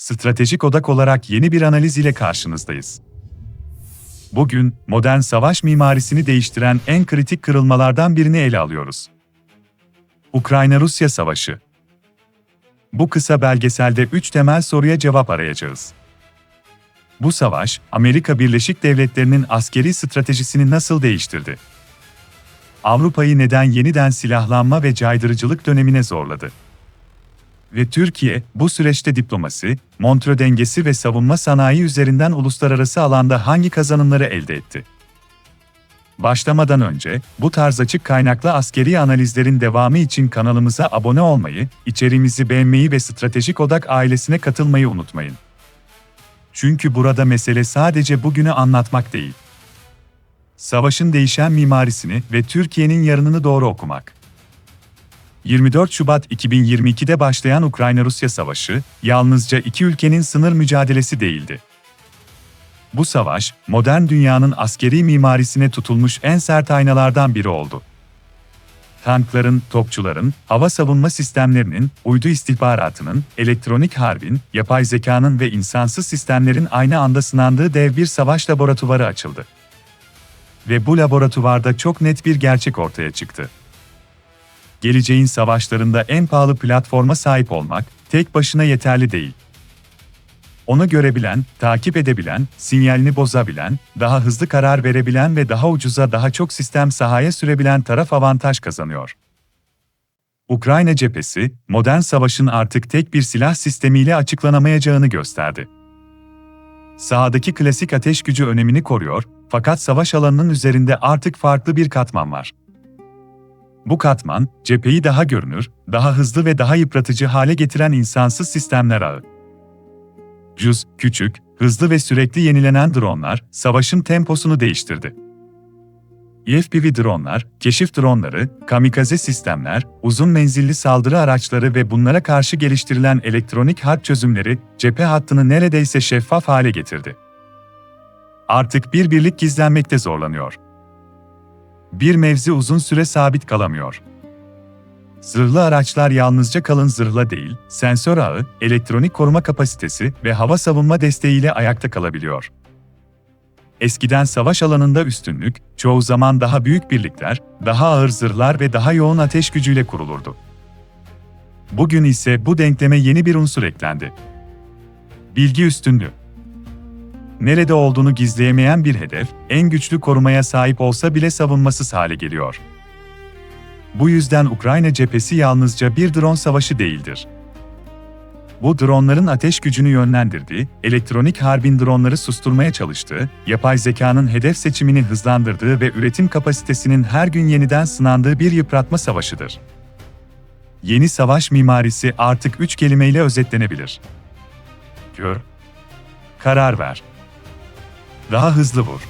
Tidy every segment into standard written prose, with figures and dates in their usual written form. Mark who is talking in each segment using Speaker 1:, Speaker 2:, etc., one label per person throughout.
Speaker 1: Stratejik odak olarak yeni bir analiz ile karşınızdayız. Bugün, modern savaş mimarisini değiştiren en kritik kırılmalardan birini ele alıyoruz. Ukrayna-Rusya Savaşı. Bu kısa belgeselde 3 temel soruya cevap arayacağız. Bu savaş, Amerika Birleşik Devletleri'nin askeri stratejisini nasıl değiştirdi? Avrupa'yı neden yeniden silahlanma ve caydırıcılık dönemine zorladı? Ve Türkiye, bu süreçte diplomasi, Montreux dengesi ve savunma sanayi üzerinden uluslararası alanda hangi kazanımları elde etti? Başlamadan önce, bu tarz açık kaynaklı askeri analizlerin devamı için kanalımıza abone olmayı, içeriğimizi beğenmeyi ve Stratejik Odak ailesine katılmayı unutmayın. Çünkü burada mesele sadece bugünü anlatmak değil. Savaşın değişen mimarisini ve Türkiye'nin yarınını doğru okumak. 24 Şubat 2022'de başlayan Ukrayna-Rusya Savaşı, yalnızca iki ülkenin sınır mücadelesi değildi. Bu savaş, modern dünyanın askeri mimarisine tutulmuş en sert aynalardan biri oldu. Tankların, topçuların, hava savunma sistemlerinin, uydu istihbaratının, elektronik harbin, yapay zekanın ve insansız sistemlerin aynı anda sınandığı dev bir savaş laboratuvarı açıldı. Ve bu laboratuvarda çok net bir gerçek ortaya çıktı. Geleceğin savaşlarında en pahalı platforma sahip olmak, tek başına yeterli değil. Onu görebilen, takip edebilen, sinyalini bozabilen, daha hızlı karar verebilen ve daha ucuza daha çok sistem sahaya sürebilen taraf avantaj kazanıyor. Ukrayna cephesi, modern savaşın artık tek bir silah sistemiyle açıklanamayacağını gösterdi. Sahadaki klasik ateş gücü önemini koruyor, fakat savaş alanının üzerinde artık farklı bir katman var. Bu katman, cepheyi daha görünür, daha hızlı ve daha yıpratıcı hale getiren insansız sistemler ağı. Ucuz, küçük, hızlı ve sürekli yenilenen dronlar, savaşın temposunu değiştirdi. FPV dronlar, keşif dronları, kamikaze sistemler, uzun menzilli saldırı araçları ve bunlara karşı geliştirilen elektronik harp çözümleri, cephe hattını neredeyse şeffaf hale getirdi. Artık bir birlik gizlenmekte zorlanıyor. Bir mevzi uzun süre sabit kalamıyor. Zırhlı araçlar yalnızca kalın zırhla değil, sensör ağı, elektronik koruma kapasitesi ve hava savunma desteğiyle ayakta kalabiliyor. Eskiden savaş alanında üstünlük, çoğu zaman daha büyük birlikler, daha ağır zırhlar ve daha yoğun ateş gücüyle kurulurdu. Bugün ise bu denkleme yeni bir unsur eklendi. Bilgi üstünlüğü. Nerede olduğunu gizleyemeyen bir hedef, en güçlü korumaya sahip olsa bile savunmasız hale geliyor. Bu yüzden Ukrayna cephesi yalnızca bir drone savaşı değildir. Bu dronların ateş gücünü yönlendirdiği, elektronik harbin dronları susturmaya çalıştığı, yapay zekanın hedef seçimini hızlandırdığı ve üretim kapasitesinin her gün yeniden sınandığı bir yıpratma savaşıdır. Yeni savaş mimarisi artık 3 kelimeyle özetlenebilir. Gör, karar ver, daha hızlı vur.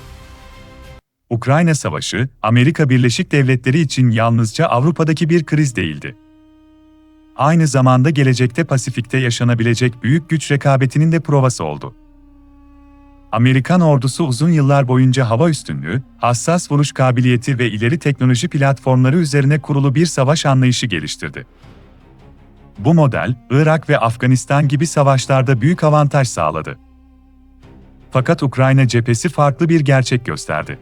Speaker 1: Ukrayna Savaşı, Amerika Birleşik Devletleri için yalnızca Avrupa'daki bir kriz değildi. Aynı zamanda gelecekte Pasifik'te yaşanabilecek büyük güç rekabetinin de provası oldu. Amerikan ordusu uzun yıllar boyunca hava üstünlüğü, hassas vuruş kabiliyeti ve ileri teknoloji platformları üzerine kurulu bir savaş anlayışı geliştirdi. Bu model, Irak ve Afganistan gibi savaşlarda büyük avantaj sağladı. Fakat Ukrayna cephesi farklı bir gerçek gösterdi.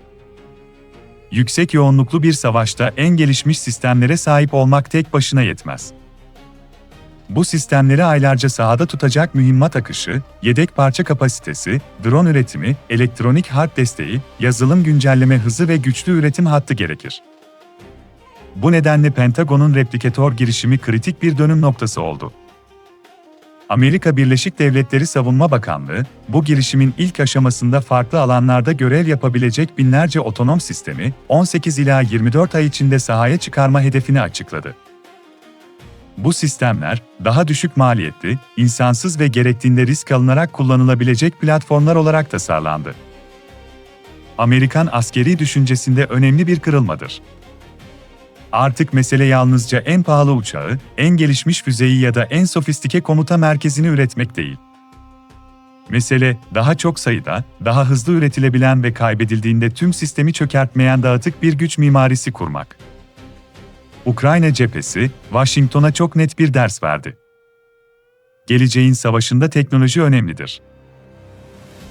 Speaker 1: Yüksek yoğunluklu bir savaşta en gelişmiş sistemlere sahip olmak tek başına yetmez. Bu sistemleri aylarca sahada tutacak mühimmat akışı, yedek parça kapasitesi, drone üretimi, elektronik harp desteği, yazılım güncelleme hızı ve güçlü üretim hattı gerekir. Bu nedenle Pentagon'un Replicator girişimi kritik bir dönüm noktası oldu. Amerika Birleşik Devletleri Savunma Bakanlığı, bu girişimin ilk aşamasında farklı alanlarda görev yapabilecek binlerce otonom sistemi, 18 ila 24 ay içinde sahaya çıkarma hedefini açıkladı. Bu sistemler, daha düşük maliyetli, insansız ve gerektiğinde risk alınarak kullanılabilecek platformlar olarak tasarlandı. Amerikan askeri düşüncesinde önemli bir kırılmadır. Artık mesele yalnızca en pahalı uçağı, en gelişmiş füzeyi ya da en sofistike komuta merkezini üretmek değil. Mesele, daha çok sayıda, daha hızlı üretilebilen ve kaybedildiğinde tüm sistemi çökertmeyen dağıtık bir güç mimarisi kurmak. Ukrayna cephesi, Washington'a çok net bir ders verdi. Geleceğin savaşında teknoloji önemlidir.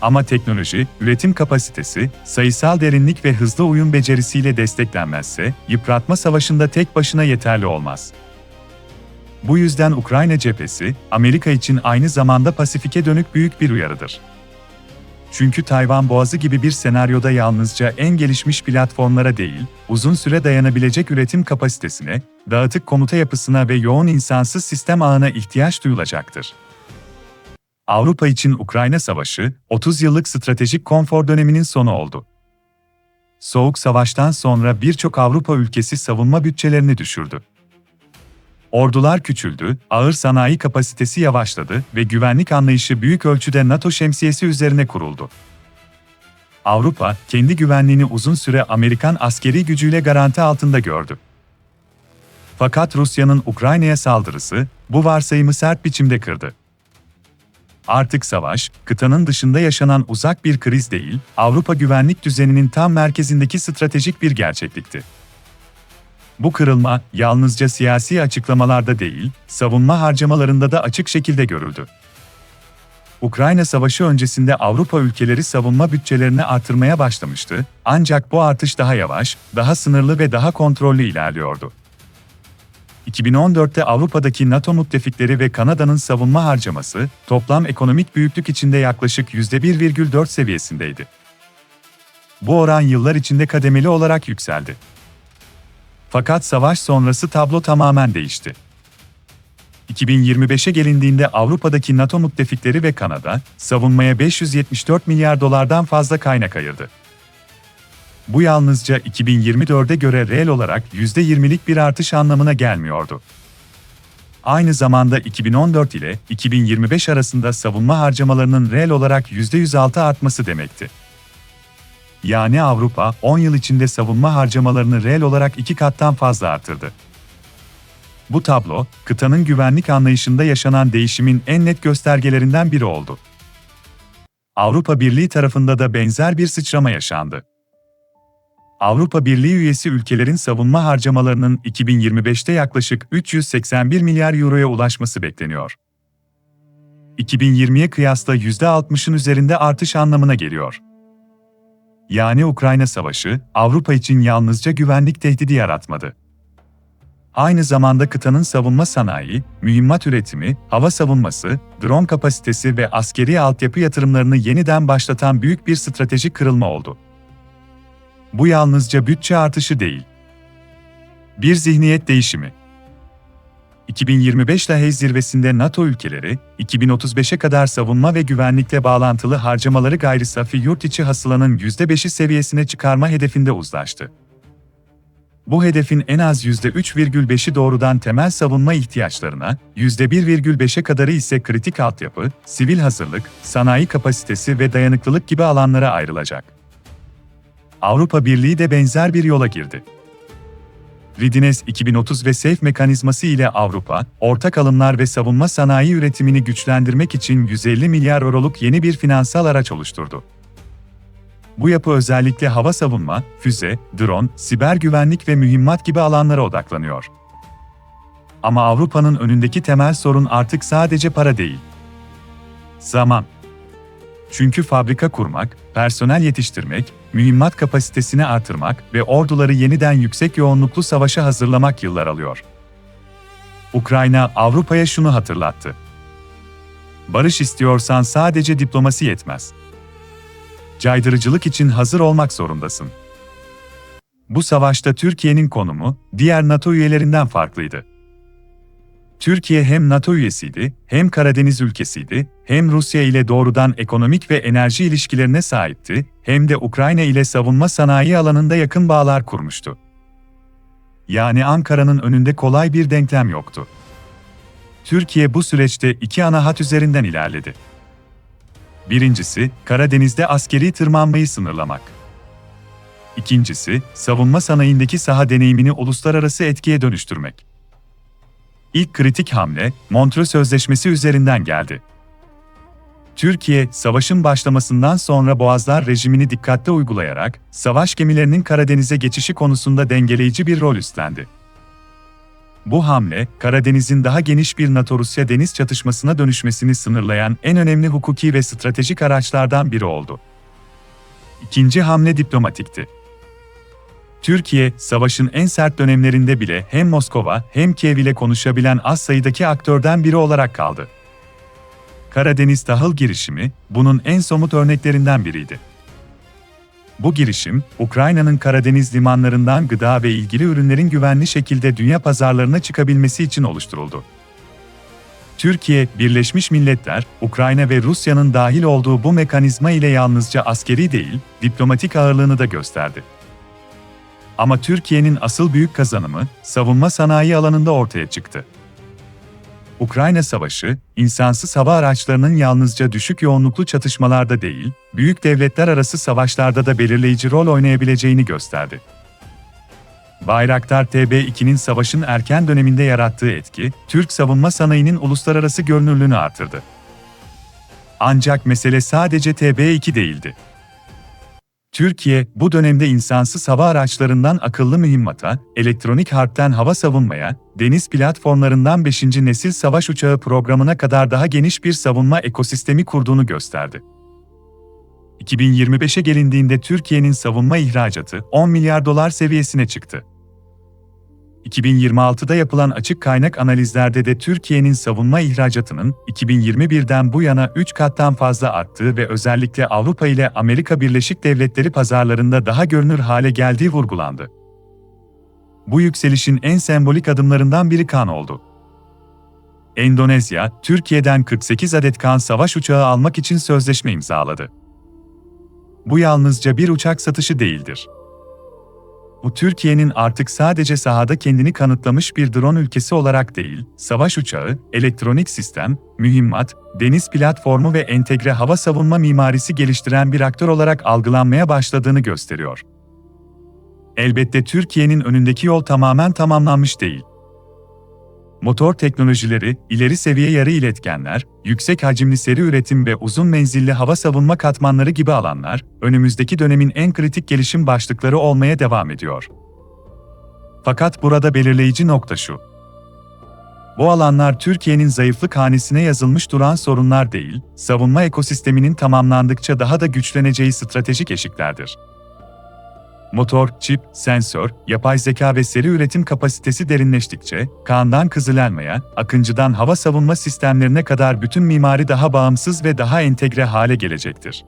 Speaker 1: Ama teknoloji, üretim kapasitesi, sayısal derinlik ve hızlı uyum becerisiyle desteklenmezse, yıpratma savaşında tek başına yeterli olmaz. Bu yüzden Ukrayna cephesi, Amerika için aynı zamanda Pasifik'e dönük büyük bir uyarıdır. Çünkü Tayvan Boğazı gibi bir senaryoda yalnızca en gelişmiş platformlara değil, uzun süre dayanabilecek üretim kapasitesine, dağıtık komuta yapısına ve yoğun insansız sistem ağına ihtiyaç duyulacaktır. Avrupa için Ukrayna Savaşı, 30 yıllık stratejik konfor döneminin sonu oldu. Soğuk Savaş'tan sonra birçok Avrupa ülkesi savunma bütçelerini düşürdü. Ordular küçüldü, ağır sanayi kapasitesi yavaşladı ve güvenlik anlayışı büyük ölçüde NATO şemsiyesi üzerine kuruldu. Avrupa, kendi güvenliğini uzun süre Amerikan askeri gücüyle garanti altında gördü. Fakat Rusya'nın Ukrayna'ya saldırısı, bu varsayımı sert biçimde kırdı. Artık savaş, kıtanın dışında yaşanan uzak bir kriz değil, Avrupa güvenlik düzeninin tam merkezindeki stratejik bir gerçeklikti. Bu kırılma, yalnızca siyasi açıklamalarda değil, savunma harcamalarında da açık şekilde görüldü. Ukrayna Savaşı öncesinde Avrupa ülkeleri savunma bütçelerini artırmaya başlamıştı, ancak bu artış daha yavaş, daha sınırlı ve daha kontrollü ilerliyordu. 2014'te Avrupa'daki NATO müttefikleri ve Kanada'nın savunma harcaması, toplam ekonomik büyüklük içinde yaklaşık %1,4 seviyesindeydi. Bu oran yıllar içinde kademeli olarak yükseldi. Fakat savaş sonrası tablo tamamen değişti. 2025'e gelindiğinde Avrupa'daki NATO müttefikleri ve Kanada, savunmaya 574 milyar dolardan fazla kaynak ayırdı. Bu yalnızca 2024'e göre reel olarak %20'lik bir artış anlamına gelmiyordu. Aynı zamanda 2014 ile 2025 arasında savunma harcamalarının reel olarak %106 artması demekti. Yani Avrupa, 10 yıl içinde savunma harcamalarını reel olarak 2 kattan fazla artırdı. Bu tablo, kıtanın güvenlik anlayışında yaşanan değişimin en net göstergelerinden biri oldu. Avrupa Birliği tarafında da benzer bir sıçrama yaşandı. Avrupa Birliği üyesi ülkelerin savunma harcamalarının 2025'te yaklaşık 381 milyar euroya ulaşması bekleniyor. 2020'ye kıyasla %60'ın üzerinde artış anlamına geliyor. Yani Ukrayna Savaşı, Avrupa için yalnızca güvenlik tehdidi yaratmadı. Aynı zamanda kıtanın savunma sanayi, mühimmat üretimi, hava savunması, drone kapasitesi ve askeri altyapı yatırımlarını yeniden başlatan büyük bir stratejik kırılma oldu. Bu yalnızca bütçe artışı değil. Bir zihniyet değişimi. 2025 Lahey zirvesinde NATO ülkeleri, 2035'e kadar savunma ve güvenlikle bağlantılı harcamaları gayri safi yurt içi hasılanın %5'i seviyesine çıkarma hedefinde uzlaştı. Bu hedefin en az %3,5'i doğrudan temel savunma ihtiyaçlarına, %1,5'e kadarı ise kritik altyapı, sivil hazırlık, sanayi kapasitesi ve dayanıklılık gibi alanlara ayrılacak. Avrupa Birliği de benzer bir yola girdi. Readiness 2030 ve SAFE mekanizması ile Avrupa, ortak alımlar ve savunma sanayi üretimini güçlendirmek için 150 milyar euroluk yeni bir finansal araç oluşturdu. Bu yapı özellikle hava savunma, füze, drone, siber güvenlik ve mühimmat gibi alanlara odaklanıyor. Ama Avrupa'nın önündeki temel sorun artık sadece para değil. Zaman. Çünkü fabrika kurmak, personel yetiştirmek, mühimmat kapasitesini artırmak ve orduları yeniden yüksek yoğunluklu savaşa hazırlamak yıllar alıyor. Ukrayna, Avrupa'ya şunu hatırlattı. Barış istiyorsan sadece diplomasi yetmez. Caydırıcılık için hazır olmak zorundasın. Bu savaşta Türkiye'nin konumu, diğer NATO üyelerinden farklıydı. Türkiye hem NATO üyesiydi, hem Karadeniz ülkesiydi, hem Rusya ile doğrudan ekonomik ve enerji ilişkilerine sahipti, hem de Ukrayna ile savunma sanayi alanında yakın bağlar kurmuştu. Yani Ankara'nın önünde kolay bir denklem yoktu. Türkiye bu süreçte iki ana hat üzerinden ilerledi. Birincisi, Karadeniz'de askeri tırmanmayı sınırlamak. İkincisi, savunma sanayindeki saha deneyimini uluslararası etkiye dönüştürmek. İlk kritik hamle, Montreux Sözleşmesi üzerinden geldi. Türkiye, savaşın başlamasından sonra Boğazlar rejimini dikkatle uygulayarak, savaş gemilerinin Karadeniz'e geçişi konusunda dengeleyici bir rol üstlendi. Bu hamle, Karadeniz'in daha geniş bir NATO-Rusya deniz çatışmasına dönüşmesini sınırlayan en önemli hukuki ve stratejik araçlardan biri oldu. İkinci hamle diplomatikti. Türkiye, savaşın en sert dönemlerinde bile hem Moskova hem Kiev ile konuşabilen az sayıdaki aktörden biri olarak kaldı. Karadeniz Tahıl Girişimi, bunun en somut örneklerinden biriydi. Bu girişim, Ukrayna'nın Karadeniz limanlarından gıda ve ilgili ürünlerin güvenli şekilde dünya pazarlarına çıkabilmesi için oluşturuldu. Türkiye, Birleşmiş Milletler, Ukrayna ve Rusya'nın dahil olduğu bu mekanizma ile yalnızca askeri değil, diplomatik ağırlığını da gösterdi. Ama Türkiye'nin asıl büyük kazanımı, savunma sanayi alanında ortaya çıktı. Ukrayna Savaşı, insansız hava araçlarının yalnızca düşük yoğunluklu çatışmalarda değil, büyük devletler arası savaşlarda da belirleyici rol oynayabileceğini gösterdi. Bayraktar TB2'nin savaşın erken döneminde yarattığı etki, Türk savunma sanayinin uluslararası görünürlüğünü artırdı. Ancak mesele sadece TB2 değildi. Türkiye, bu dönemde insansız hava araçlarından akıllı mühimmata, elektronik harpten hava savunmaya, deniz platformlarından 5. nesil savaş uçağı programına kadar daha geniş bir savunma ekosistemi kurduğunu gösterdi. 2025'e gelindiğinde Türkiye'nin savunma ihracatı 10 milyar dolar seviyesine çıktı. 2026'da yapılan açık kaynak analizlerde de Türkiye'nin savunma ihracatının 2021'den bu yana 3 kattan fazla arttığı ve özellikle Avrupa ile Amerika Birleşik Devletleri pazarlarında daha görünür hale geldiği vurgulandı. Bu yükselişin en sembolik adımlarından biri Kan oldu. Endonezya, Türkiye'den 48 adet Kan savaş uçağı almak için sözleşme imzaladı. Bu yalnızca bir uçak satışı değildir. Bu Türkiye'nin artık sadece sahada kendini kanıtlamış bir drone ülkesi olarak değil, savaş uçağı, elektronik sistem, mühimmat, deniz platformu ve entegre hava savunma mimarisi geliştiren bir aktör olarak algılanmaya başladığını gösteriyor. Elbette Türkiye'nin önündeki yol tamamen tamamlanmış değil. Motor teknolojileri, ileri seviye yarı iletkenler, yüksek hacimli seri üretim ve uzun menzilli hava savunma katmanları gibi alanlar, önümüzdeki dönemin en kritik gelişim başlıkları olmaya devam ediyor. Fakat burada belirleyici nokta şu. Bu alanlar Türkiye'nin zayıflık hanesine yazılmış duran sorunlar değil, savunma ekosisteminin tamamlandıkça daha da güçleneceği stratejik eşiklerdir. Motor, çip, sensör, yapay zeka ve seri üretim kapasitesi derinleştikçe, Kaan'dan Kızıl Elma'ya, Akıncı'dan hava savunma sistemlerine kadar bütün mimari daha bağımsız ve daha entegre hale gelecektir.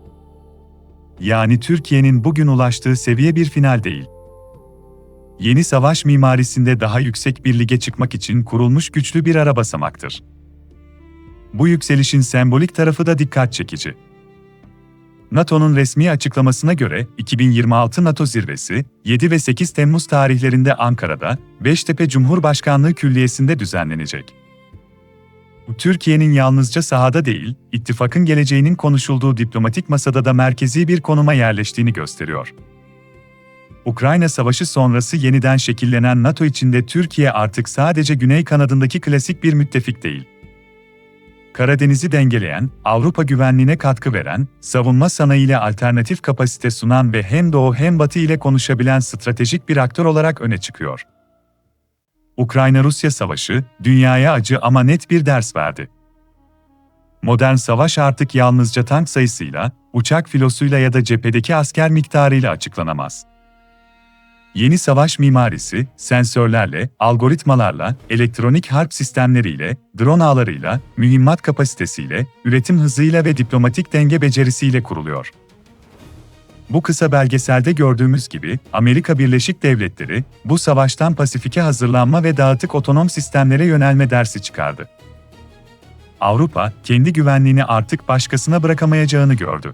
Speaker 1: Yani Türkiye'nin bugün ulaştığı seviye bir final değil. Yeni savaş mimarisinde daha yüksek bir lige çıkmak için kurulmuş güçlü bir ara basamaktır. Bu yükselişin sembolik tarafı da dikkat çekici. NATO'nun resmi açıklamasına göre 2026 NATO zirvesi 7 ve 8 Temmuz tarihlerinde Ankara'da, Beştepe Cumhurbaşkanlığı Külliyesi'nde düzenlenecek. Bu Türkiye'nin yalnızca sahada değil, ittifakın geleceğinin konuşulduğu diplomatik masada da merkezi bir konuma yerleştiğini gösteriyor. Ukrayna Savaşı sonrası yeniden şekillenen NATO içinde Türkiye artık sadece Güney kanadındaki klasik bir müttefik değil. Karadeniz'i dengeleyen, Avrupa güvenliğine katkı veren, savunma sanayiyle alternatif kapasite sunan ve hem Doğu hem Batı ile konuşabilen stratejik bir aktör olarak öne çıkıyor. Ukrayna-Rusya savaşı, dünyaya acı ama net bir ders verdi. Modern savaş artık yalnızca tank sayısıyla, uçak filosuyla ya da cephedeki asker miktarıyla açıklanamaz. Yeni savaş mimarisi, sensörlerle, algoritmalarla, elektronik harp sistemleriyle, drone ağlarıyla, mühimmat kapasitesiyle, üretim hızıyla ve diplomatik denge becerisiyle kuruluyor. Bu kısa belgeselde gördüğümüz gibi, Amerika Birleşik Devletleri, bu savaştan Pasifik'e hazırlanma ve dağıtık otonom sistemlere yönelme dersi çıkardı. Avrupa, kendi güvenliğini artık başkasına bırakamayacağını gördü.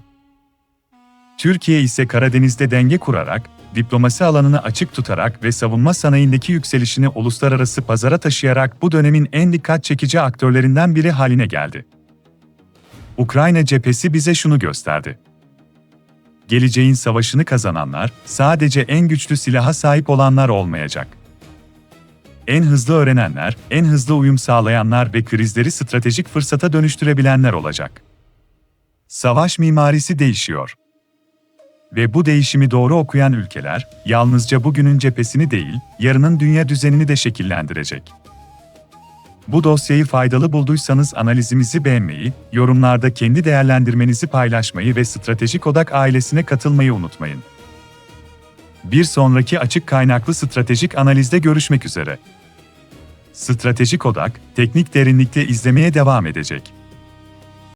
Speaker 1: Türkiye ise Karadeniz'de denge kurarak, diplomasi alanını açık tutarak ve savunma sanayindeki yükselişini uluslararası pazara taşıyarak bu dönemin en dikkat çekici aktörlerinden biri haline geldi. Ukrayna cephesi bize şunu gösterdi. Geleceğin savaşını kazananlar, sadece en güçlü silaha sahip olanlar olmayacak. En hızlı öğrenenler, en hızlı uyum sağlayanlar ve krizleri stratejik fırsata dönüştürebilenler olacak. Savaş mimarisi değişiyor. Ve bu değişimi doğru okuyan ülkeler, yalnızca bugünün cephesini değil, yarının dünya düzenini de şekillendirecek. Bu dosyayı faydalı bulduysanız analizimizi beğenmeyi, yorumlarda kendi değerlendirmenizi paylaşmayı ve Stratejik Odak ailesine katılmayı unutmayın. Bir sonraki açık kaynaklı stratejik analizde görüşmek üzere. Stratejik Odak, teknik derinlikte izlemeye devam edecek.